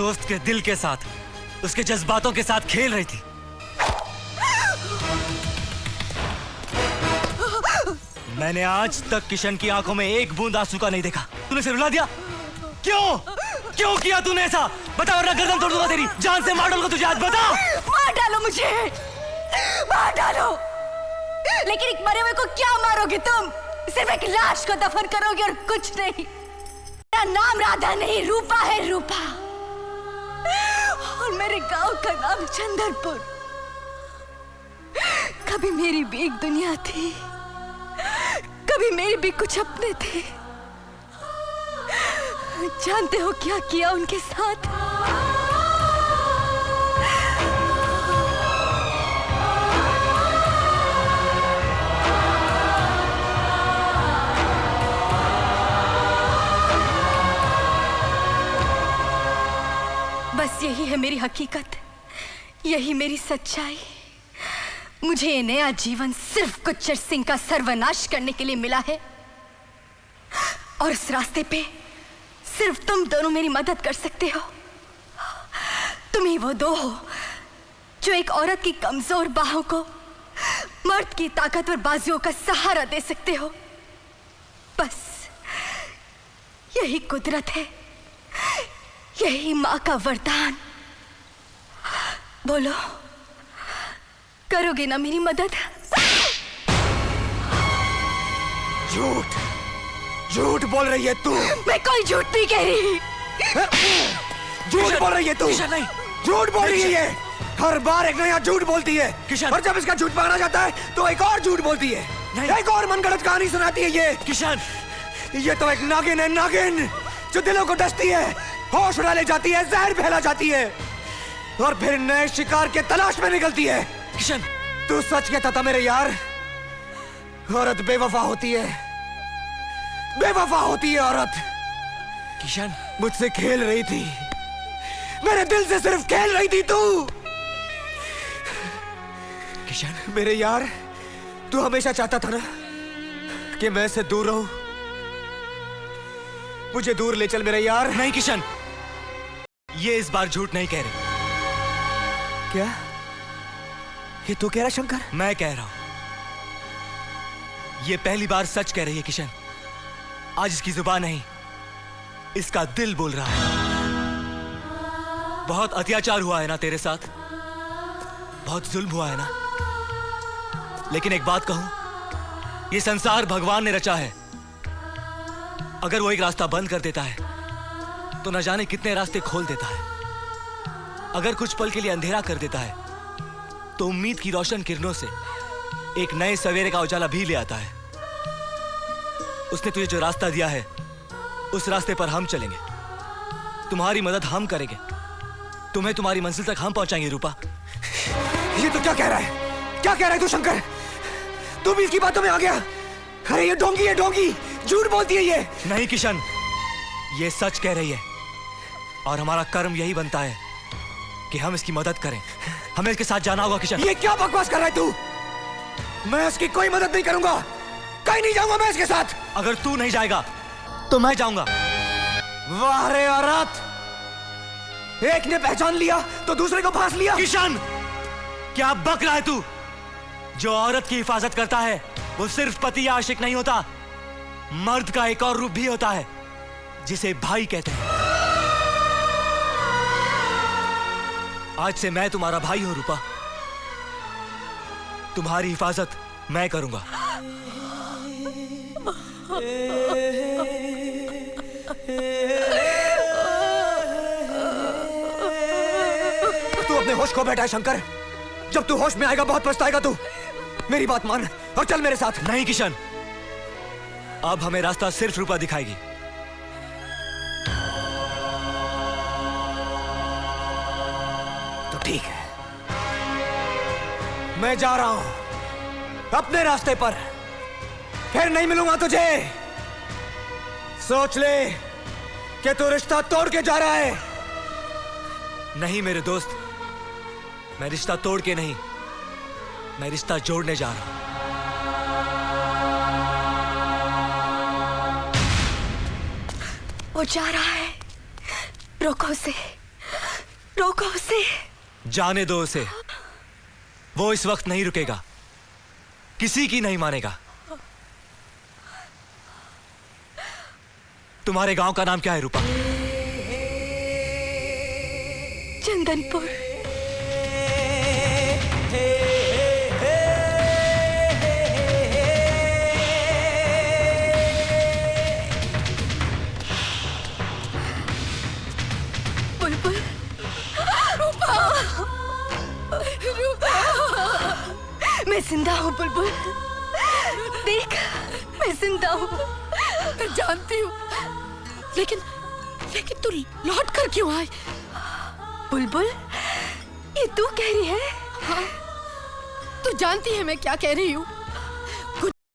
दोस्त के दिल के साथ, उसके जज्बातों के साथ खेल रही थी। मैंने आज तक किशन की आंखों में एक बूंद आंसू का नहीं देखा। तूने उसे रुला दिया? क्यों? क्यों किया तूने ऐसा? बता वरना गर्दन तोड़ दूंगा तेरी, जान से मार डालूंगा तुझे आज। बता। मार डालो मुझे, मार डालो, लेकिन एक मरे हुए को क्या मारोगे तुम? सिर्फ एक लाश को दफन करोगे और कुछ नहीं। मेरा नाम राधा नहीं, रूपा है, रूपा। और मेरे गांव का नाम चंदरपुर। कभी मेरी भी एक दुनिया थी, कभी मेरे भी कुछ अपने थे। जानते हो क्या किया उनके साथ? बस यही है मेरी हकीकत, यही मेरी सच्चाई। मुझे ये नया जीवन सिर्फ गुज्जर सिंह का सर्वनाश करने के लिए मिला है, और इस रास्ते पे सिर्फ तुम दोनों मेरी मदद कर सकते हो। तुम ही वो दो हो जो एक औरत की कमजोर बाहों को मर्द की ताकतवर बाजुओं का सहारा दे सकते हो। बस यही कुदरत है, यही मां का वरदान। बोलो, करोगे ना मेरी मदद? झूठ, झूठ बोल रही है तू। मैं कोई झूठ नहीं कह रही। झूठ बोल रही है तू। नहीं, झूठ बोल रही है ये। हर बार एक नया झूठ बोलती है, किशन। और जब इसका झूठ पकड़ा जाता है तो एक और झूठ बोलती है, एक और मनगढ़ंत कहानी सुनाती है ये। किशन, ये तो एक नागिन है, नागिन, जो दिलों को डसती है, होश उड़ा ले जाती है, जहर फैला जाती है, और फिर नए शिकार के तलाश में निकलती है। किशन, तू सच कहता था मेरे यार, औरत बेवफा होती है, बेवफा होती है औरत। किशन, मुझसे खेल रही थी, मेरे दिल से सिर्फ खेल रही थी तू। किशन, मेरे यार, तू हमेशा चाहता था ना कि मैं इससे दूर रहूं। मुझे दूर ले चल मेरे यार। नहीं किशन, ये इस बार झूठ नहीं कह रही। क्या ये तू कह रहा शंकर? मैं कह रहा हूं, ये पहली बार सच कह रही है किशन। आज इसकी जुबान नहीं, इसका दिल बोल रहा है। बहुत अत्याचार हुआ है ना तेरे साथ, बहुत जुल्म हुआ है ना, लेकिन एक बात कहूं, ये संसार भगवान ने रचा है। अगर वो एक रास्ता बंद कर देता है तो न जाने कितने रास्ते खोल देता है। अगर कुछ पल के लिए अंधेरा कर देता है तो उम्मीद की रोशन किरणों से एक नए सवेरे का उजाला भी ले आता है। उसने तुझे जो रास्ता दिया है, उस रास्ते पर हम चलेंगे, तुम्हारी मदद हम करेंगे, तुम्हें तुम्हारी मंजिल तक हम पहुंचाएंगे। रूपा, ये तो क्या कह रहा है? क्या कह रहा है तू शंकर? तू भी इसकी बातों में आ गया? अरे ये ढोंगी है, ढोंगी, झूठ बोलती है ये। नहीं किशन, ये सच कह रही है, और हमारा कर्म यही बनता है कि हम इसकी मदद करें। हमें इसके साथ जाना होगा किशन। ये क्या बकवास कर रहा है तू? मैं इसकी कोई मदद नहीं करूंगा, कहीं नहीं जाऊंगा मैं इसके साथ। अगर तू नहीं जाएगा तो मैं जाऊंगा। वाह रे औरत, एक ने पहचान लिया तो दूसरे को फांस लिया। किशन, क्या बक रहा है तू? जो औरत की हिफाजत करता है वो सिर्फ पति या आशिक नहीं होता, मर्द का एक और रूप भी होता है जिसे भाई कहते हैं। आज से मैं तुम्हारा भाई हूं रूपा, तुम्हारी हिफाजत मैं करूंगा। तू अपने होश खो बैठा है शंकर, जब तू होश में आएगा बहुत पछताएगा तू। मेरी बात मान और चल मेरे साथ। नहीं किशन, अब हमें रास्ता सिर्फ रूपा दिखाएगी। तो ठीक है, मैं जा रहा हूं अपने रास्ते पर, फिर नहीं मिलूंगा तुझे। सोच ले कि तू रिश्ता तोड़ के जा रहा है। नहीं मेरे दोस्त, मैं रिश्ता तोड़ के नहीं, मैं रिश्ता जोड़ने जा रहा हूं। वो जा रहा है, रोको उसे, रोको उसे। जाने दो उसे, वो इस वक्त नहीं रुकेगा, किसी की नहीं मानेगा। तुम्हारे गांव का नाम क्या है रूपा? चंदनपुर। बुलबुल, मैं जिंदा हूँ बुलबुल, देख मैं जिंदा हूँ। मैं जानती हूँ, लेकिन तू लौट कर क्यों आई? बुलबुल, ये तू कह रही है? हाँ, तू जानती है मैं क्या कह रही हूँ?